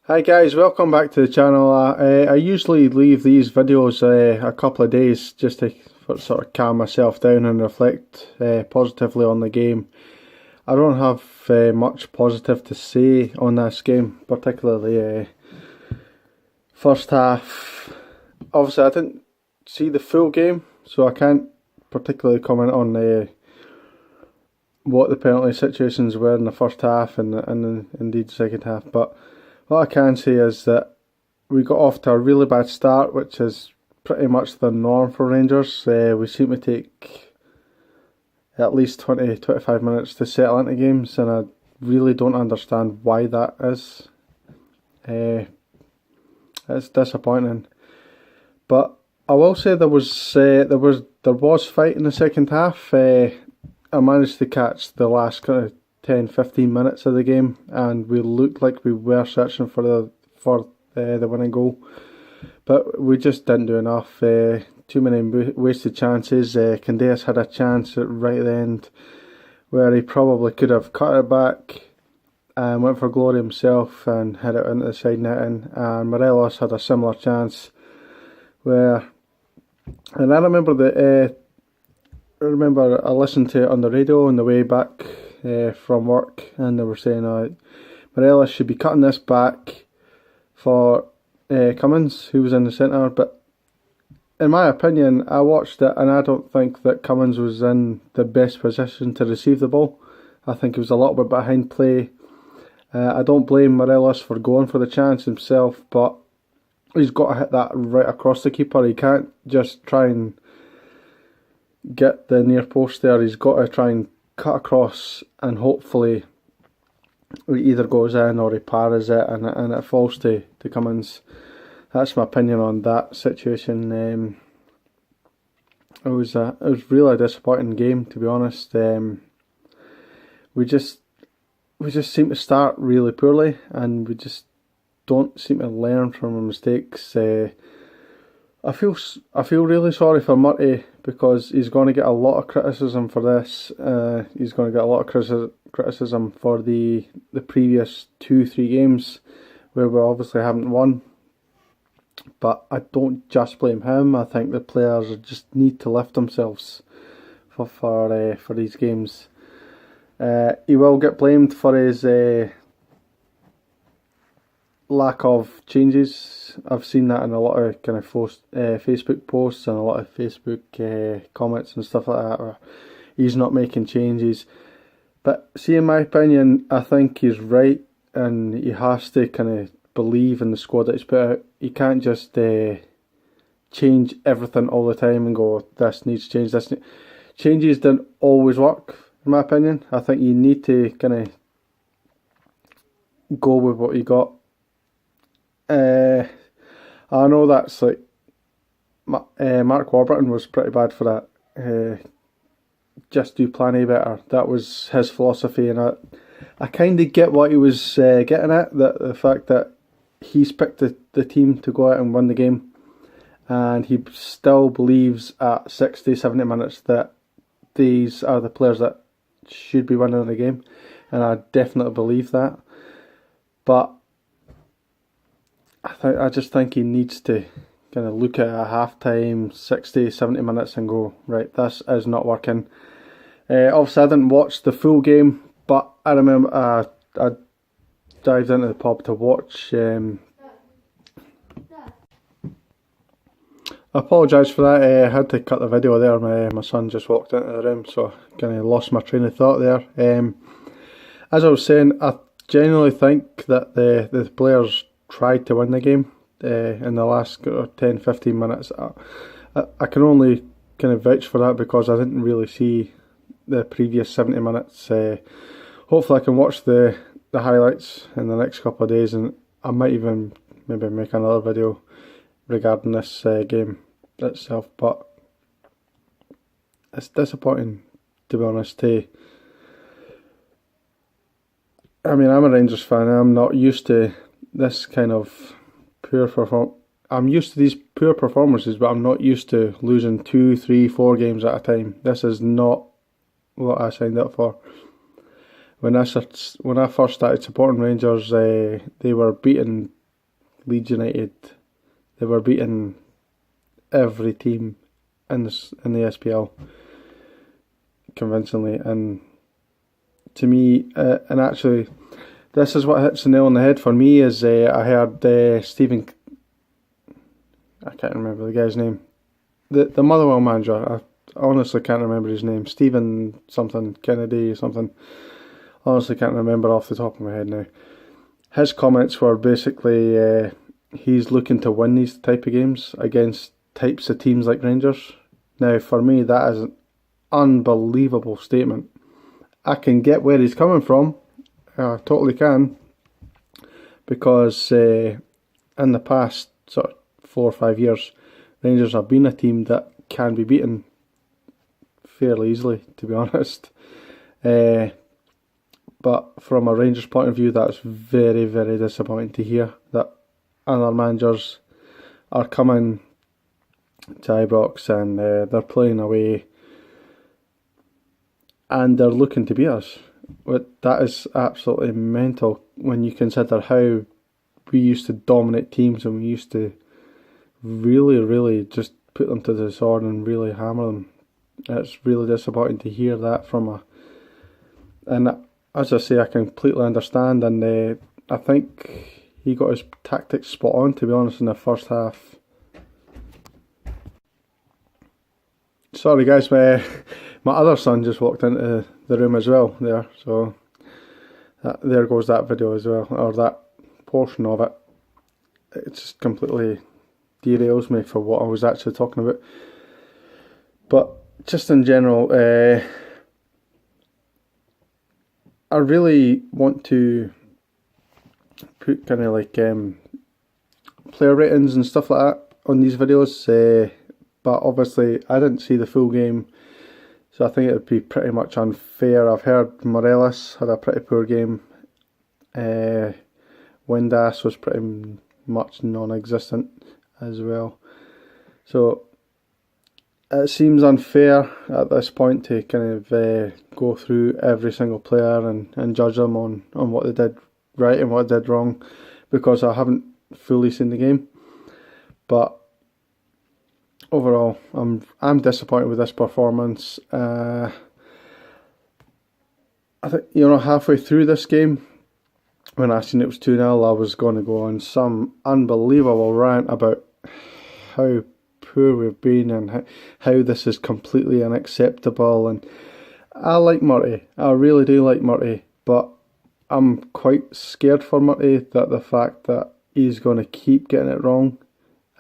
Hi guys, welcome back to the channel. I usually leave these videos a couple of days just to sort of calm myself down and reflect positively on the game. I don't have much positive to say on this game, particularly first half. Obviously I didn't see the full game, so I can't particularly comment on what the penalty situations were in the first half and indeed the second half, but what I can say is that we got off to a really bad start, which is pretty much the norm for Rangers. We seem to take at least 20-25 minutes to settle into games, and I really don't understand why that is. It's disappointing, but I will say there was fight in the second half. I managed to catch the last kind of 10-15 minutes of the game, and we looked like we were searching for the winning goal, but we just didn't do enough. Too many wasted chances. Candeas had a chance at right at the end where he probably could have cut it back and went for glory himself and hit it into the side netting, and Morelos had a similar chance where, and I remember I listened to it on the radio on the way back from work, and they were saying Morelos should be cutting this back for Cummins, who was in the centre. But in my opinion, I watched it and I don't think that Cummins was in the best position to receive the ball. I think he was a little bit behind play. I don't blame Morelos for going for the chance himself, but he's got to hit that right across the keeper. He can't just try and get the near post there. He's got to try and cut across, and hopefully it either goes in or he parries it and it falls to Cummins. That's my opinion on that situation. It was really a disappointing game, to be honest. We just seem to start really poorly, and we just don't seem to learn from our mistakes. I feel really sorry for Murty, because he's going to get a lot of criticism for this. He's going to get a lot of criticism for the previous 2-3 games where we obviously haven't won. But I don't just blame him. I think the players just need to lift themselves for these games. He will get blamed for his lack of changes. I've seen that in a lot of kind of Facebook posts and a lot of Facebook comments and stuff like that, where he's not making changes. But see, in my opinion, I think he's right, and he has to kind of believe in the squad that he's put out. He can't just change everything all the time and go, this needs change, changes don't always work, in my opinion. I think you need to kind of go with what you got. I know that's like Mark Warburton was pretty bad for that. Just do plan A better. That was his philosophy, and I kind of get what he was getting at. That the fact that he's picked the team to go out and win the game, and he still believes at 60-70 minutes that these are the players that should be winning the game, and I definitely believe that. But I just think he needs to kind of look at a half time, 60-70 minutes, and go, right, this is not working. Obviously I didn't watch the full game, but I remember I dived into the pub to watch. I apologise for that. I had to cut the video there. My son just walked into the room, so I kind of lost my train of thought there. As I was saying, I genuinely think that the players tried to win the game in the last 10-15 minutes. I can only kind of vouch for that because I didn't really see the previous 70 minutes. Hopefully I can watch the highlights in the next couple of days, and I might even maybe make another video regarding this game itself. But it's disappointing, to be honest. I mean, I'm a Rangers fan. I'm not used to this kind of poor I'm used to these poor performances, but I'm not used to losing 2, 3, 4 games at a time. This is not what I signed up for. When I first started supporting Rangers, they were beating Leeds United, they were beating every team in the SPL convincingly, and to me, and actually, this is what hits the nail on the head for me. Is I heard Stephen, I can't remember the guy's name, the Motherwell manager. I honestly can't remember his name. Stephen something Kennedy something. Honestly can't remember off the top of my head now. His comments were basically he's looking to win these type of games against types of teams like Rangers. Now, for me, that is an unbelievable statement. I can get where he's coming from. I totally can. Because in the past sort of 4 or 5 years, Rangers have been a team that can be beaten fairly easily, to be honest. But from a Rangers point of view, that's very, very disappointing to hear that other managers are coming to Ibrox and they're playing away and they're looking to beat us. But that is absolutely mental when you consider how we used to dominate teams and we used to really, really just put them to the sword and really hammer them. It's really disappointing to hear that from and as I say, I completely understand, and I think he got his tactics spot on, to be honest, in the first half. Sorry guys, my other son just walked into the room as well there, so there goes that video as well, or that portion of it. It just completely derails me for what I was actually talking about. But just in general, I really want to put kind of like player ratings and stuff like that on these videos, but obviously I didn't see the full game, so I think it would be pretty much unfair. I've heard Morelos had a pretty poor game. Windass was pretty much non-existent as well. So it seems unfair at this point to kind of go through every single player and judge them on what they did right and what they did wrong, because I haven't fully seen the game. But overall, I'm disappointed with this performance. I think, halfway through this game, when I seen it was 2-0, I was going to go on some unbelievable rant about how poor we've been and how this is completely unacceptable. And I like Murty, I really do like Murty, but I'm quite scared for Murty that the fact that he's going to keep getting it wrong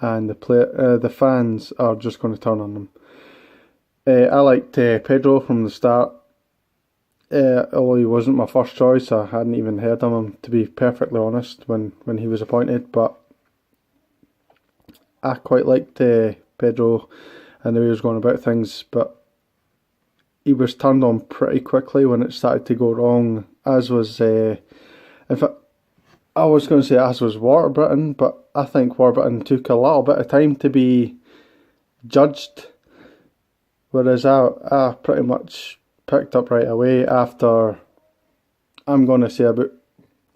and the fans are just going to turn on him. I liked Pedro from the start, although he wasn't my first choice. I hadn't even heard of him, to be perfectly honest, when he was appointed, but I quite liked Pedro and the way he was going about things, but he was turned on pretty quickly when it started to go wrong, as was, in fact, I was going to say as was Warburton, but I think Warburton took a little bit of time to be judged, whereas I pretty much picked up right away after, I'm going to say about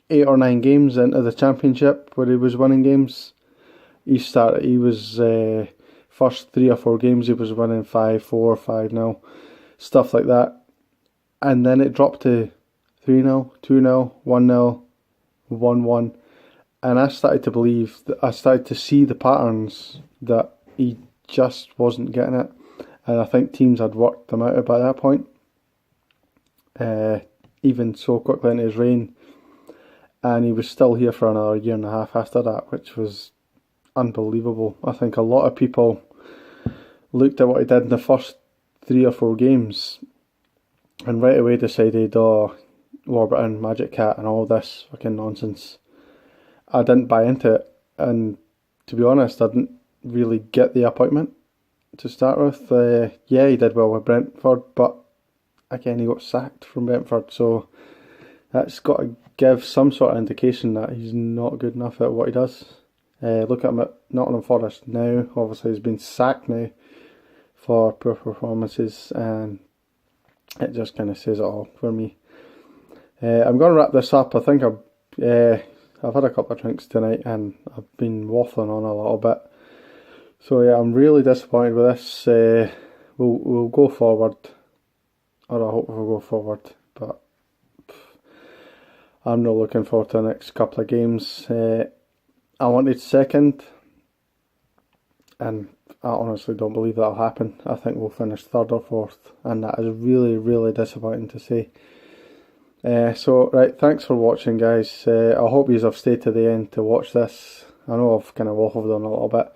8 or 9 games into the championship where he was winning games. He was first 3 or 4 games he was winning 5-4, 5-0, stuff like that, and then it dropped to 3-0, 2-0, 1-0, 1-1, and I started to believe that I started to see the patterns that he just wasn't getting it, and I think teams had worked them out by that point. Even so quickly into his reign, and he was still here for another year and a half after that, which was unbelievable. I think a lot of people looked at what he did in the first 3 or 4 games and right away decided, oh, Warburton, Magic Cat and all this fucking nonsense. I didn't buy into it, and to be honest, I didn't really get the appointment to start with. Yeah, he did well with Brentford, but again, he got sacked from Brentford, so that's got to give some sort of indication that he's not good enough at what he does. Look at him at Nottingham Forest now. Obviously he's been sacked now for poor performances, and it just kind of says it all for me. I'm going to wrap this up. I think I've I've had a couple of drinks tonight and I've been waffling on a little bit. So yeah, I'm really disappointed with this. We'll go forward, or I hope we'll go forward, but I'm not looking forward to the next couple of games. I wanted second, and I honestly don't believe that'll happen. I think we'll finish third or fourth, and that is really, really disappointing to see. So, right, thanks for watching, guys. I hope you have stayed to the end to watch this. I know I've kind of waffled on a little bit,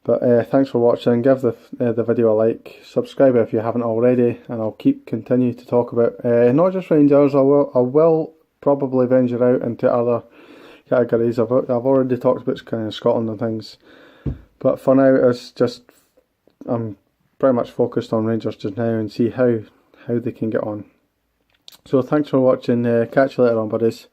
but thanks for watching. Give the video a like, subscribe if you haven't already, and I'll continue to talk about not just Rangers. I will probably venture out into other categories. I've already talked about kind of Scotland and things, but for now it's just I'm pretty much focused on Rangers just now and see how they can get on. So thanks for watching. Catch you later on, buddies.